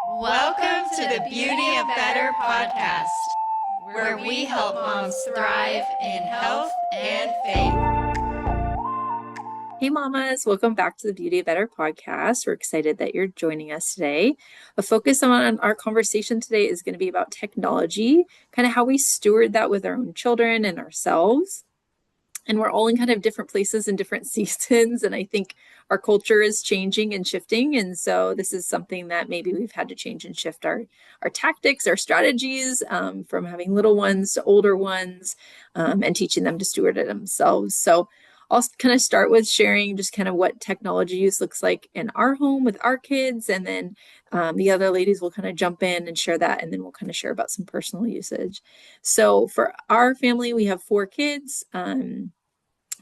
Welcome to the Beauty of Better podcast, where we help moms thrive in health and faith. Hey, mamas, welcome back to the Beauty of Better podcast. We're excited that you're joining us today. A focus on our conversation today is going to be about technology, kind of how we steward that with our own children and ourselves. And we're all in kind of different places and different seasons. And I think our culture is changing and shifting. And so this is something that maybe we've had to change and shift our tactics, our strategies, from having little ones to older ones, and teaching them to steward it themselves. So I'll kind of start with sharing just kind of what technology use looks like in our home with our kids. And then the other ladies will kind of jump in and share that. And then we'll kind of share about some personal usage. So for our family, we have 4 kids.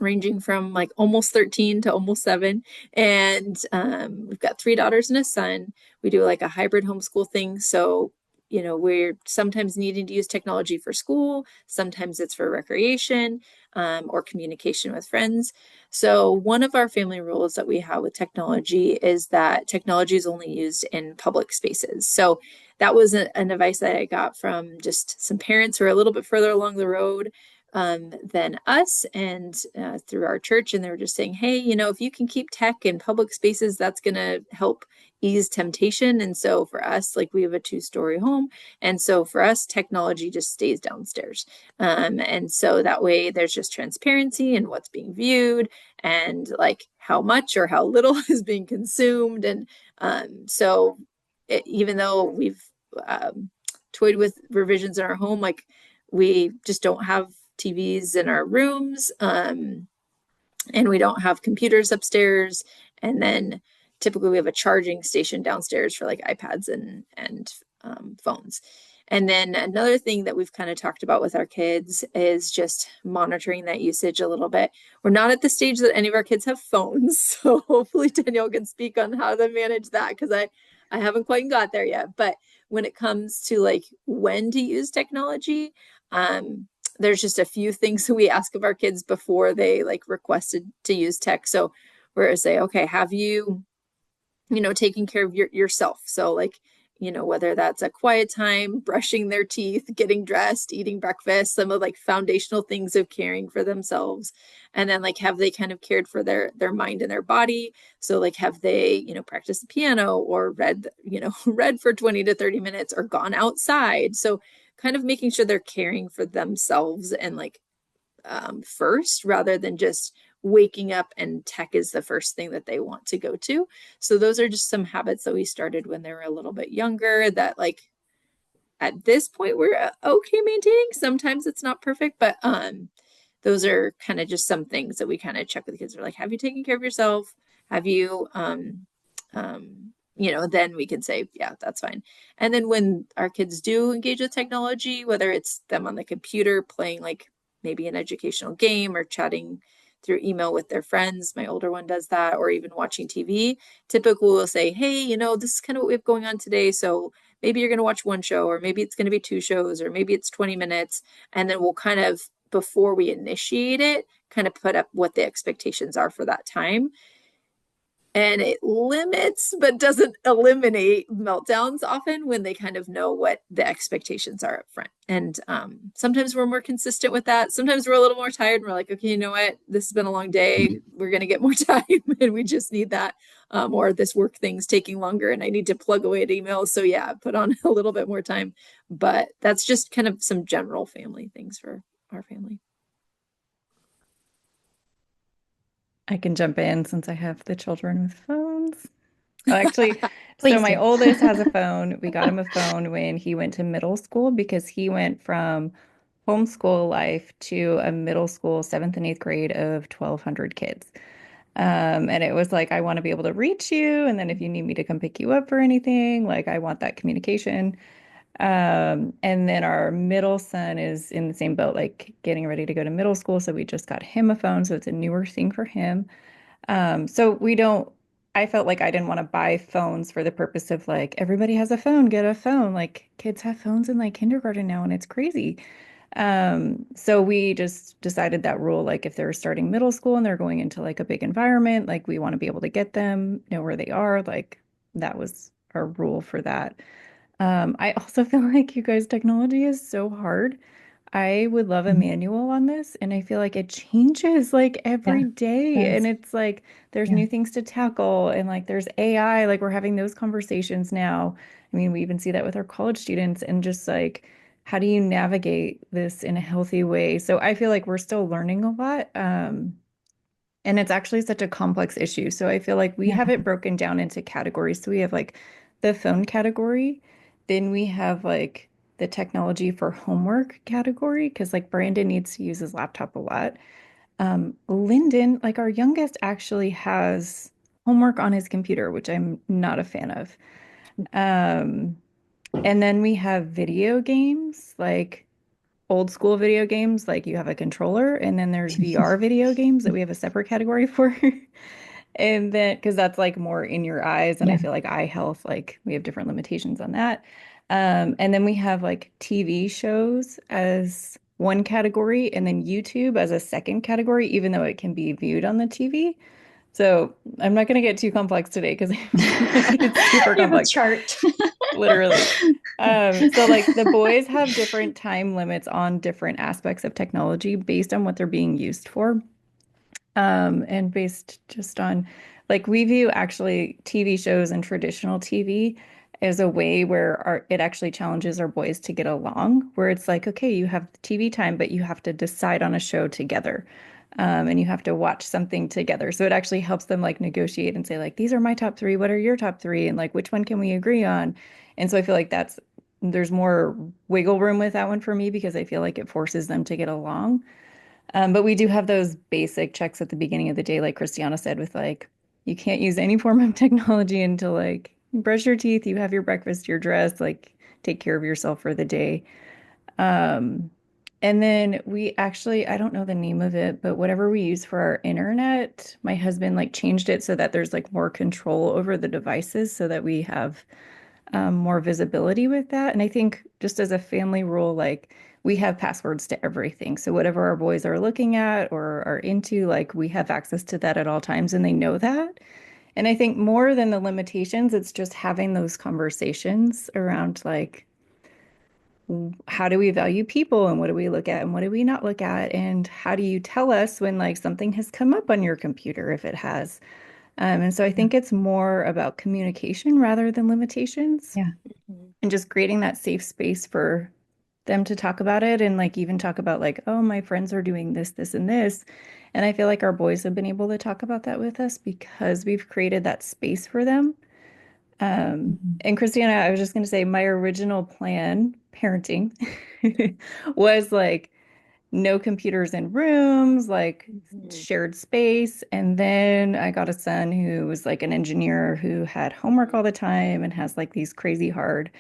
Ranging from like almost 13 to almost 7. And we've got 3 daughters and a son. We do like a hybrid homeschool thing. So, we're sometimes needing to use technology for school. Sometimes it's for recreation or communication with friends. So one of our family rules that we have with technology is that technology is only used in public spaces. So that was an advice that I got from just some parents who are a little bit further along the road than us and through our church. And they were just saying, hey, if you can keep tech in public spaces, that's going to help ease temptation. And so for us, like we have a 2-story home. And so for us, technology just stays downstairs. And so that way there's just transparency in what's being viewed and like how much or how little is being consumed. And even though we've toyed with revisions in our home, like we just don't have TVs in our rooms, and we don't have computers upstairs. And then typically we have a charging station downstairs for like iPads and phones. And then another thing that we've kind of talked about with our kids is just monitoring that usage a little bit. We're not at the stage that any of our kids have phones, so hopefully Danielle can speak on how to manage that, because I haven't quite got there yet. But when it comes to like when to use technology, there's just a few things that we ask of our kids before they like requested to use tech. So we're say, okay, have you, taken care of yourself? So like, whether that's a quiet time, brushing their teeth, getting dressed, eating breakfast, some of like foundational things of caring for themselves. And then like, have they kind of cared for their mind and their body? So like, have they, practiced the piano or read, read for 20 to 30 minutes or gone outside? So kind of making sure they're caring for themselves and like first, rather than just waking up and tech is the first thing that they want to go to. So those are just some habits that we started when they were a little bit younger that like at this point we're okay maintaining. Sometimes it's not perfect, but those are kind of just some things that we kind of check with the kids. We're like, have you taken care of yourself? Have you then we can say, yeah, that's fine. And then when our kids do engage with technology, whether it's them on the computer playing like maybe an educational game or chatting through email with their friends, my older one does that, or even watching TV, typically we'll say, hey, this is kind of what we have going on today. So maybe you're going to watch one show, or maybe it's going to be 2 shows, or maybe it's 20 minutes. And then we'll kind of, before we initiate it, kind of put up what the expectations are for that time. And it limits, but doesn't eliminate meltdowns often when they kind of know what the expectations are up front. And sometimes we're more consistent with that. Sometimes we're a little more tired and we're like, okay, you know what? This has been a long day. We're going to get more time and we just need that. Or this work thing's taking longer and I need to plug away at emails. So yeah, put on a little bit more time. But that's just kind of some general family things for our family. I can jump in since I have the children with phones. Actually, so Please my do. oldest has a phone. We got him a phone when he went to middle school because he went from homeschool life to a middle school 7th and 8th grade of 1,200 kids. And it was like, I want to be able to reach you. And then if you need me to come pick you up for anything, like I want that communication. And then our middle son is in the same boat, like getting ready to go to middle school. So we just got him a phone. So it's a newer thing for him. So we don't, I felt like I didn't want to buy phones for the purpose of like, everybody has a phone, get a phone. Like kids have phones in like kindergarten now and it's crazy. So we just decided that rule, like if they're starting middle school and they're going into like a big environment, like we want to be able to get them, know where they are. Like that was our rule for that. I also feel like you guys, technology is so hard. I would love a Mhm. manual on this, and I feel like it changes like Yeah, every day. And does. it's like there's Yeah. new things to tackle, and like there's AI, like we're having those conversations now. I mean, we even see that with our college students, and just like how do you navigate this in a healthy way? So I feel like we're still learning a lot. And it's actually such a complex issue. So I feel like we Yeah. have it broken down into categories. So we have like the phone category, then we have like the technology for homework category, because like Brandon needs to use his laptop a lot. Lyndon, like our youngest, actually has homework on his computer, which I'm not a fan of. Um, and then we have video games, like old school video games, like you have a controller, and then there's VR video games that we have a separate category for. And then, because that's like more in your eyes, and I Yeah. feel like eye health, like we have different limitations on that. And then we have like TV shows as one category, and then YouTube as a second category, even though it can be viewed on the TV. So I'm not going to get too complex today because it's super You have a complex. chart. Literally. So like the boys have different time limits on different aspects of technology based on what they're being used for. And based just on like we view actually TV shows and traditional TV as a way where it actually challenges our boys to get along, where it's like, okay, you have TV time, but you have to decide on a show together. And you have to watch something together. So it actually helps them like negotiate and say, like, these are my top three. What are your top three? And like, which one can we agree on? And so I feel like there's more wiggle room with that one for me because I feel like it forces them to get along. But we do have those basic checks at the beginning of the day, like Christiana said, with like, you can't use any form of technology until like you brush your teeth, you have your breakfast, you're dressed, like take care of yourself for the day. Um, and then we actually, I don't know the name of it, but whatever we use for our internet, my husband like changed it so that there's like more control over the devices so that we have more visibility with that. And I think just as a family rule, like we have passwords to everything. So whatever our boys are looking at or are into, like we have access to that at all times and they know that. And I think more than the limitations, it's just having those conversations around like, how do we value people and what do we look at and what do we not look at? And how do you tell us when like something has come up on your computer if it has? And so I think it's more about communication rather than limitations Yeah. and just creating that safe space for them to talk about it and like even talk about like, oh, my friends are doing this, this, and this. And I feel like our boys have been able to talk about that with us because we've created that space for them. Mhm. And Christiana, I was just going to say my original plan, parenting, was like no computers in rooms, like shared space. And then I got a son who was like an engineer who had homework all the time and has like these crazy hard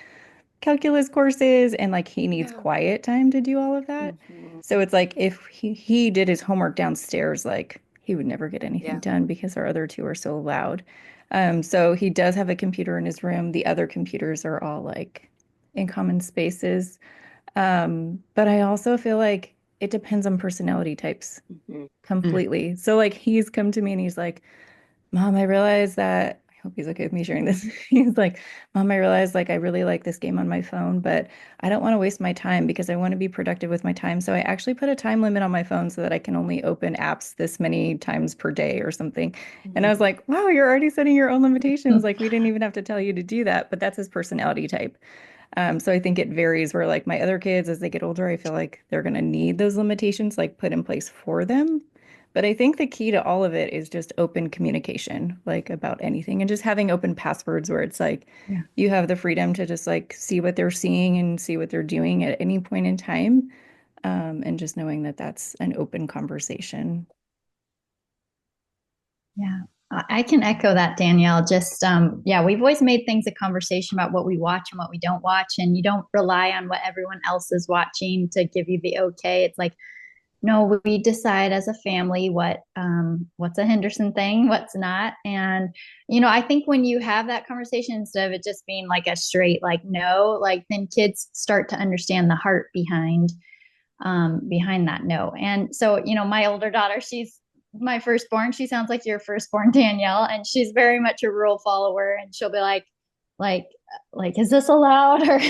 calculus courses and like he needs quiet time to do all of that. So it's like if he did his homework downstairs, like he would never get anything done because our other two are so loud. So he does have a computer in his room. The other computers are all like in common spaces. But I also feel like it depends on personality types completely. So like he's come to me and he's like, Mom, I realized that I hope he's okay with me sharing this. He's like, Mom, I realized like I really like this game on my phone, but I don't want to waste my time because I want to be productive with my time. So I actually put a time limit on my phone so that I can only open apps this many times per day or something. And I was like, wow, you're already setting your own limitations. Like we didn't even have to tell you to do that, but that's his personality type. So I think it varies where like my other kids, as they get older, I feel like they're going to need those limitations like put in place for them. But I think the key to all of it is just open communication, like about anything, and just having open passwords where it's like Yeah. you have the freedom to just like see what they're seeing and see what they're doing at any point in time. And just knowing that that's an open conversation. Yeah. I can echo that, Danielle. Just, yeah, we've always made things a conversation about what we watch and what we don't watch. And you don't rely on what everyone else is watching to give you the okay. It's like, no, we decide as a family what's a Henderson thing, what's not. And, I think when you have that conversation, instead of it just being like a straight, like, no, like then kids start to understand the heart behind that no. And so, my older daughter, she's my firstborn. She sounds like your firstborn, Danielle, and she's very much a rule follower. And she'll be like, like is this allowed? Or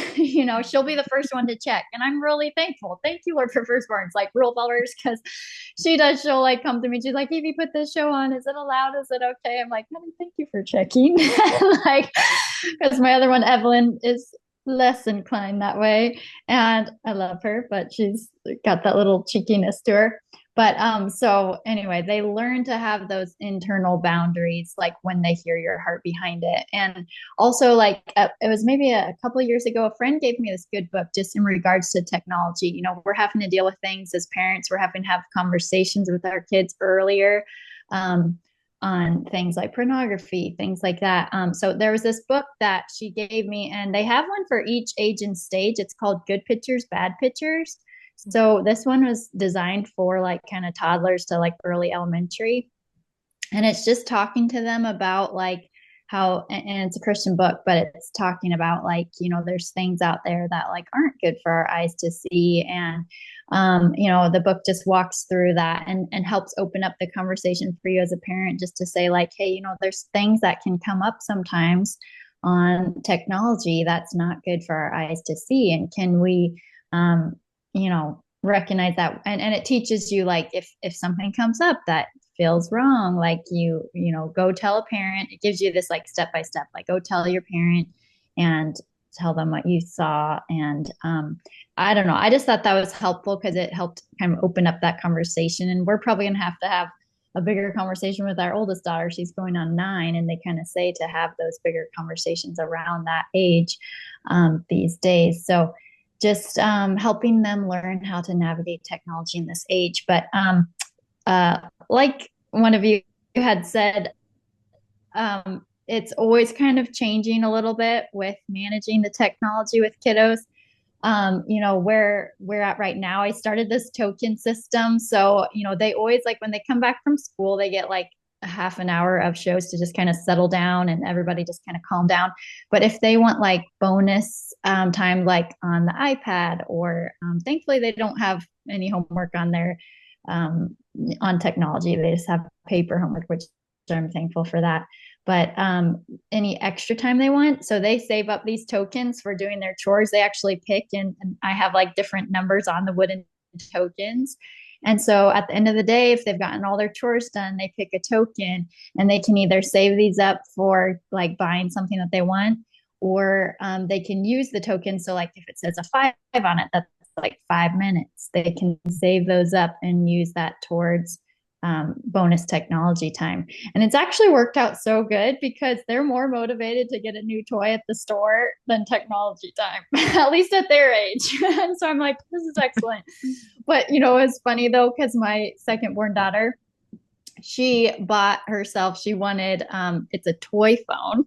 she'll be the first one to check, and I'm really thankful. Thank you, Lord, for firstborns, like rule followers, because she'll like come to me, she's like, Evie, put this show on, is it allowed, is it okay? I'm like, honey, thank you for checking. Like, because my other one, Evelyn, is less inclined that way, and I love her, but she's got that little cheekiness to her. But so anyway, they learn to have those internal boundaries, like when they hear your heart behind it. And also, like, it was maybe a couple of years ago, a friend gave me this good book just in regards to technology. We're having to deal with things as parents, we're having to have conversations with our kids earlier, on things like pornography, things like that. So there was this book that she gave me, and they have one for each age and stage. It's called Good Pictures, Bad Pictures. So this one was designed for like kind of toddlers to like early elementary. And it's just talking to them about like how, and it's a Christian book, but it's talking about like, there's things out there that like aren't good for our eyes to see. And, the book just walks through that and helps open up the conversation for you as a parent, just to say like, hey, there's things that can come up sometimes on technology that's not good for our eyes to see. And can we, recognize that? And it teaches you, like, if something comes up that feels wrong, like go tell a parent. It gives you this like step by step, like go tell your parent and tell them what you saw. And I don't know, I just thought that was helpful because it helped kind of open up that conversation. And we're probably gonna have to have a bigger conversation with our oldest daughter. She's going on 9, and they kind of say to have those bigger conversations around that age these days. So just helping them learn how to navigate technology in this age. But like one of you had said, it's always kind of changing a little bit with managing the technology with kiddos. Where we're at right now, I started this token system. So, they always, like, when they come back from school, they get like a half an hour of shows to just kind of settle down and everybody just kind of calm down. But if they want like bonus time, like on the iPad, or thankfully they don't have any homework on their on technology. They just have paper homework, which I'm thankful for that. But any extra time they want, so they save up these tokens for doing their chores. They actually pick, and I have like different numbers on the wooden tokens. And so at the end of the day, if they've gotten all their chores done, they pick a token, and they can either save these up for like buying something that they want, or they can use the token. So like if it says a 5 on it, that's like 5 minutes. They can save those up and use that towards bonus technology time. And it's actually worked out so good because they're more motivated to get a new toy at the store than technology time, at least at their age. And so I'm like, this is excellent. But it's funny though, because my second born daughter, she bought herself, she wanted, it's a toy phone.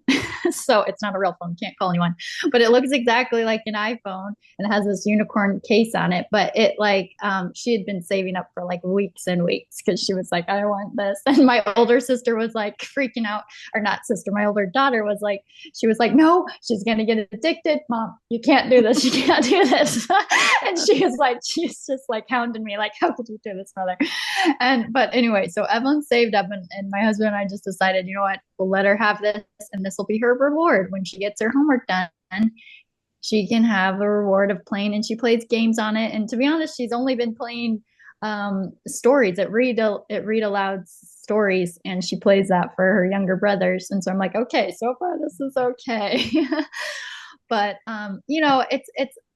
So it's not a real phone, can't call anyone, but it looks exactly like an iPhone and it has this unicorn case on it. But it like, she had been saving up for like weeks and weeks because she was like, I want this. And my older sister was like freaking out, or not sister, my older daughter was like, she was like, no, she's going to get addicted. Mom, you can't do this. You can't do this. And she's just like hounding me, like, how could you do this, mother? But anyway, so Evelyn saved up, and my husband and I just decided, you know what, we'll let her have this, and this will be her reward. When she gets her homework done, she can have a reward of playing, and she plays games on it. And to be honest, she's only been playing stories. It read aloud stories, and she plays that for her younger brothers. And so I'm like, okay, so far this is okay. But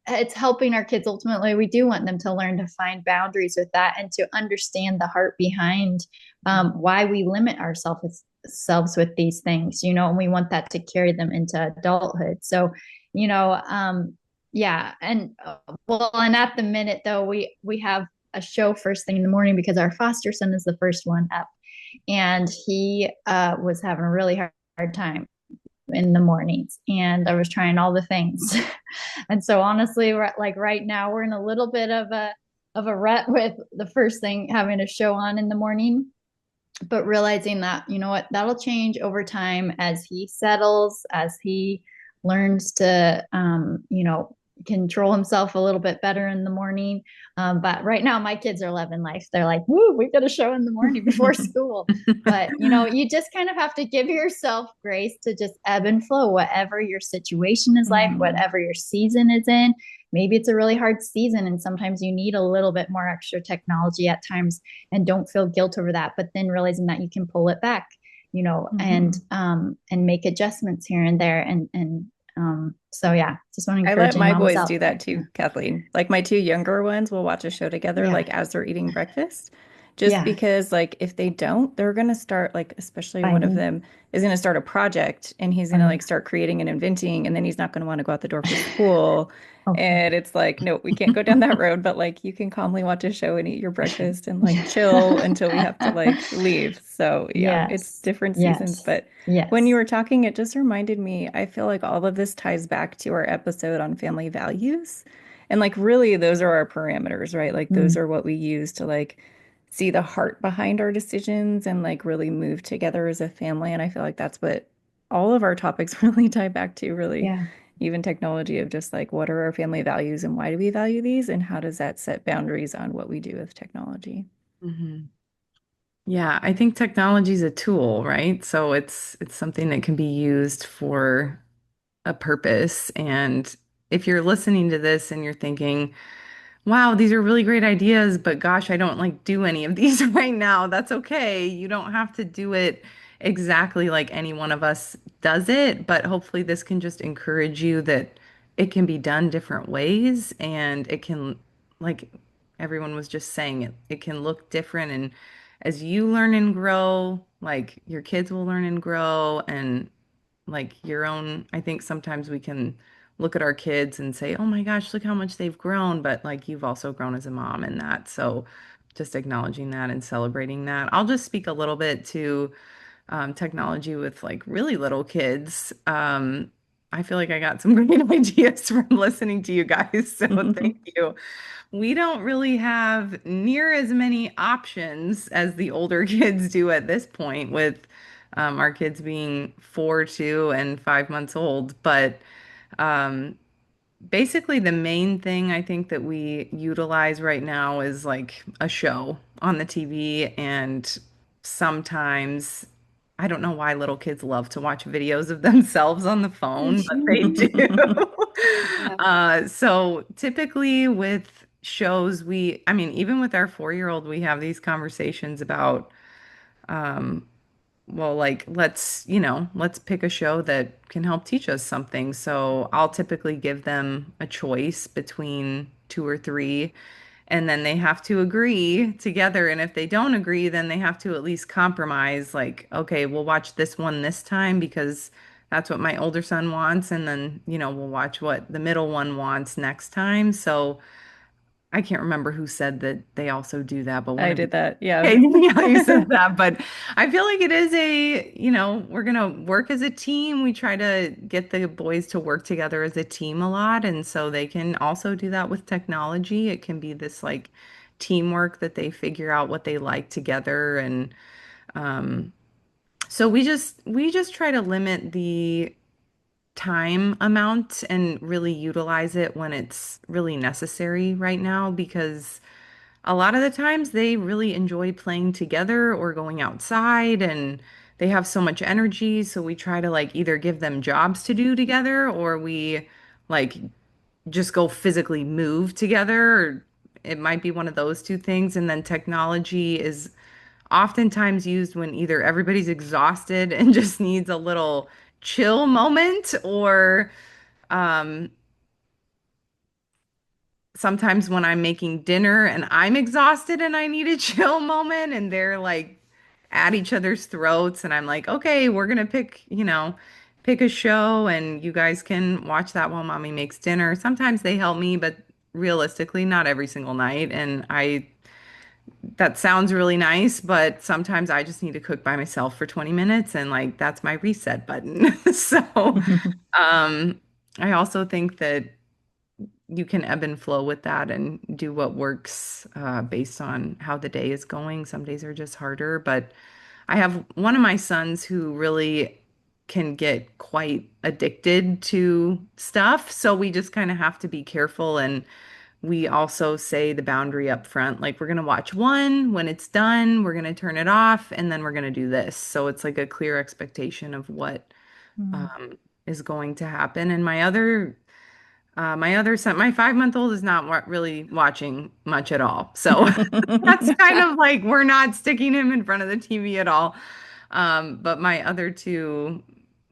it's helping our kids. Ultimately, we do want them to learn to find boundaries with that and to understand the heart behind why we limit ourselves with these things, and we want that to carry them into adulthood. So, yeah. And and at the minute though, we have a show first thing in the morning because our foster son is the first one up, and he was having a really hard time in the mornings, and I was trying all the things. And so honestly, like right now we're in a little bit of a rut with the first thing having a show on in the morning, but realizing that, what, that'll change over time as he settles, as he learns to, control himself a little bit better in the morning. But right now, my kids are loving life. They're like, "Woo, we got a show in the morning before school." But you just kind of have to give yourself grace to just ebb and flow, whatever your situation is like, whatever your season is in. Maybe it's a really hard season, and sometimes you need a little bit more extra technology at times, and don't feel guilt over that. But then realizing that you can pull it back, and make adjustments here and there, so yeah, just want to I encourage let my mamas boys out do there. that too, Kathleen. Like my two younger ones will watch a show together, Yeah. like as they're eating breakfast. Just Yeah. because, like, if they don't, they're gonna start, like, especially one of Fighting. them is gonna start a project and he's gonna like start creating and inventing, and then he's not gonna want to go out the door for school. Okay. And it's like, no, we can't go down that road, but like you can calmly watch a show and eat your breakfast and like chill until we have to like leave. So yeah, it's Yes. different seasons. Yes. But Yes. when you were talking, it just reminded me, I feel like all of this ties back to our episode on family values. And like really those are our parameters, right? Like those are what we use to like see the heart behind our decisions and like really move together as a family. And I feel like that's what all of our topics really tie back to, really. Yeah. Even technology of just like what are our family values and why do we value these and how does that set boundaries on what we do with technology? Yeah, I think technology is a tool, right? So it's something that can be used for a purpose. And if you're listening to this and you're thinking, wow, these are really great ideas, but gosh, I don't like do any of these right now. That's okay. You don't have to do it exactly like any one of us does it, but hopefully this can just encourage you that it can be done different ways and it can, like everyone was just saying, it can look different. And as you learn and grow, like your kids will learn and grow and like your own, I think sometimes we can look at our kids and say, oh my gosh, look how much they've grown. But like you've also grown as a mom in that. So just acknowledging that and celebrating that. I'll just speak a little bit to technology with like really little kids. I feel like I got some great ideas from listening to you guys. So thank you. We don't really have near as many options as the older kids do at this point, with our kids being 4, 2, and 5 months old. But um, basically, the main thing I think that we utilize right now is like a show on the TV. And sometimes, I don't know why little kids love to watch videos of themselves on the phone, but they do. So typically with shows, I mean, even with our 4-year-old, we have these conversations about, well, like, let's pick a show that can help teach us something. So I'll typically give them a choice between two or three, and then they have to agree together. And if they don't agree, then they have to at least compromise, like, okay, we'll watch this one this time because that's what my older son wants. And then, we'll watch what the middle one wants next time. So I can't remember who said that they also do that, but one I of you. did that. Yeah. Okay, yeah, you said that, but I feel like it is we're gonna work as a team. We try to get the boys to work together as a team a lot, and so they can also do that with technology. It can be this like teamwork that they figure out what they like together, and so we just try to limit the time amount and really utilize it when it's really necessary right now, because a lot of the times they really enjoy playing together or going outside, and they have so much energy. So we try to like either give them jobs to do together, or we like just go physically move together. Or it might be one of those two things. And then technology is oftentimes used when either everybody's exhausted and just needs a little chill moment, or um, sometimes when I'm making dinner and I'm exhausted and I need a chill moment, and they're like at each other's throats, and I'm like, okay, we're gonna pick a show and you guys can watch that while mommy makes dinner. Sometimes they help me, but realistically, not every single night. And that sounds really nice, but sometimes I just need to cook by myself for 20 minutes, and like that's my reset button. So, I also think that you can ebb and flow with that and do what works based on how the day is going. Some days are just harder, but I have one of my sons who really can get quite addicted to stuff. So we just kind of have to be careful. And we also say the boundary up front, like we're going to watch one. When it's done, we're going to turn it off, and then we're going to do this. So it's like a clear expectation of what is going to happen. And my other son, my 5-month-old is not really watching much at all. So that's kind of like we're not sticking him in front of the TV at all. But my other two,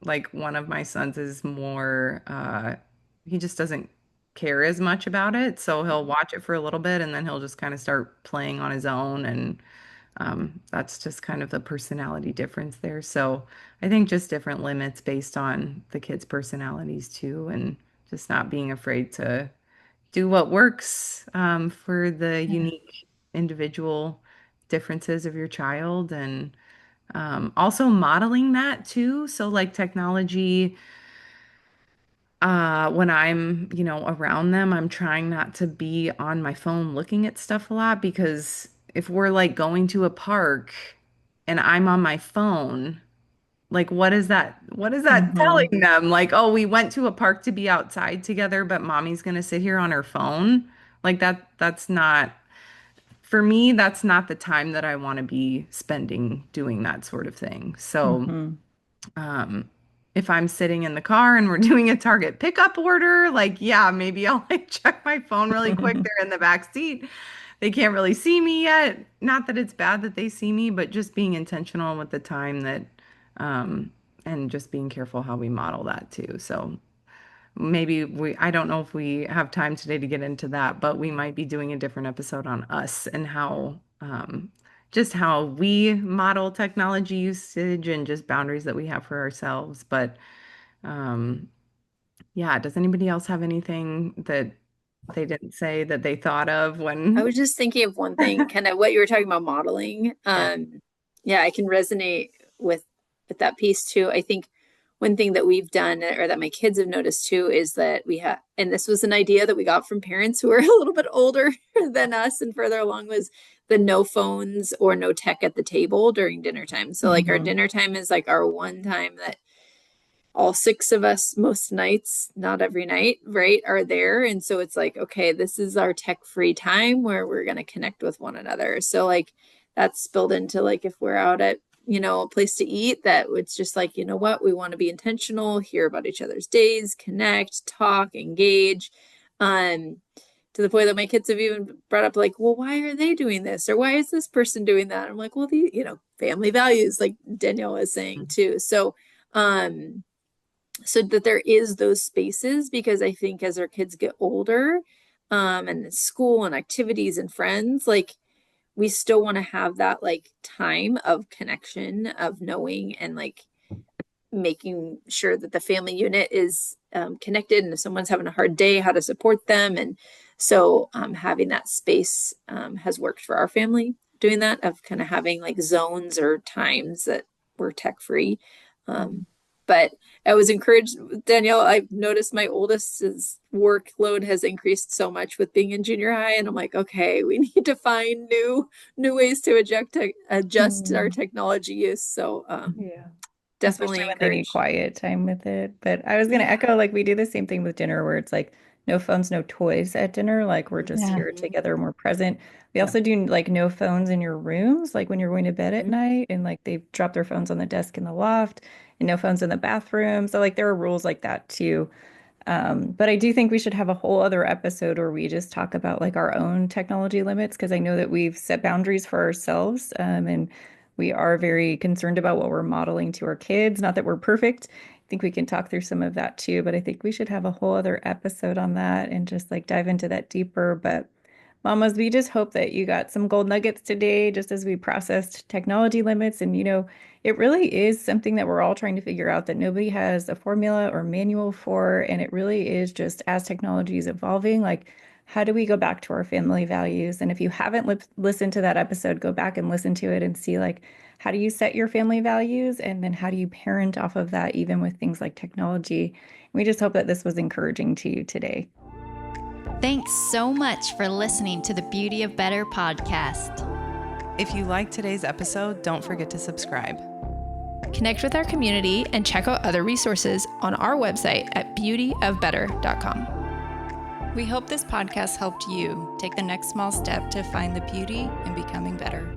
like one of my sons is more, he just doesn't care as much about it. So he'll watch it for a little bit and then he'll just kind of start playing on his own. And that's just kind of the personality difference there. So I think just different limits based on the kids' personalities too, and just not being afraid to do what works for the unique individual differences of your child, and also modeling that too. So like technology, when I'm, around them, I'm trying not to be on my phone looking at stuff a lot, because if we're like going to a park and I'm on my phone, like what is that telling them? Like, oh, we went to a park to be outside together, but mommy's gonna sit here on her phone. Like that's not, for me, that's not the time that I want to be spending doing that sort of thing. So um, if I'm sitting in the car and we're doing a Target pickup order, like, yeah, maybe I'll like check my phone really quick. They're in the back seat. They can't really see me yet. Not that it's bad that they see me, but just being intentional with the time that, um, and just being careful how we model that too. So maybe I don't know if we have time today to get into that, but we might be doing a different episode on us and how, just how we model technology usage and just boundaries that we have for ourselves. But um, yeah, does anybody else have anything that they didn't say that they thought of when? I was just thinking of one thing, kind of what you were talking about modeling. Yeah, I can resonate with that piece too. I think one thing that we've done, or that my kids have noticed too, is that we have, and this was an idea that we got from parents who are a little bit older than us and further along, was the no phones or no tech at the table during dinner time. So like our dinner time is like our one time that all 6 of us, most nights, not every night, right, are there. And so it's like, okay, this is our tech-free time where we're going to connect with one another. So like that's spilled into like if we're out at, a place to eat, that it's just like, you know what, we want to be intentional, hear about each other's days, connect, talk, engage. To the point that my kids have even brought up like, well, why are they doing this? Or why is this person doing that? I'm like, well, family values, like Danielle was saying too. So, so that there is those spaces, because I think as our kids get older, and school and activities and friends, like we still want to have that like time of connection, of knowing, and like making sure that the family unit is connected, and if someone's having a hard day, how to support them. And so having that space has worked for our family, doing that, of kind of having like zones or times that we're tech free. But I was encouraged, Danielle, I've noticed my oldest's workload has increased so much with being in junior high. And I'm like, okay, we need to find new ways to adjust our technology use. So Yeah. definitely Especially when they need encouraged. quiet time with it. But I was going to echo, like, we do the same thing with dinner where it's like no phones, no toys at dinner. Like, we're just Yeah. here together and we're present. We also do like no phones in your rooms, like when you're going to bed at night, and like they drop their phones on the desk in the loft, and no phones in the bathroom. So, like, there are rules like that too. But I do think we should have a whole other episode where we just talk about like our own technology limits, because I know that we've set boundaries for ourselves, and we are very concerned about what we're modeling to our kids. Not that we're perfect. I think we can talk through some of that too, but I think we should have a whole other episode on that and just like dive into that deeper. But Mamas, we just hope that you got some gold nuggets today, just as we processed technology limits. And, it really is something that we're all trying to figure out, that nobody has a formula or manual for. And it really is just, as technology is evolving, like, how do we go back to our family values? And if you haven't listened to that episode, go back and listen to it and see, like, how do you set your family values? And then how do you parent off of that, even with things like technology? We just hope that this was encouraging to you today. Thanks so much for listening to the Beauty of Better podcast. If you liked today's episode, don't forget to subscribe. Connect with our community and check out other resources on our website at beautyofbetter.com. We hope this podcast helped you take the next small step to find the beauty in becoming better.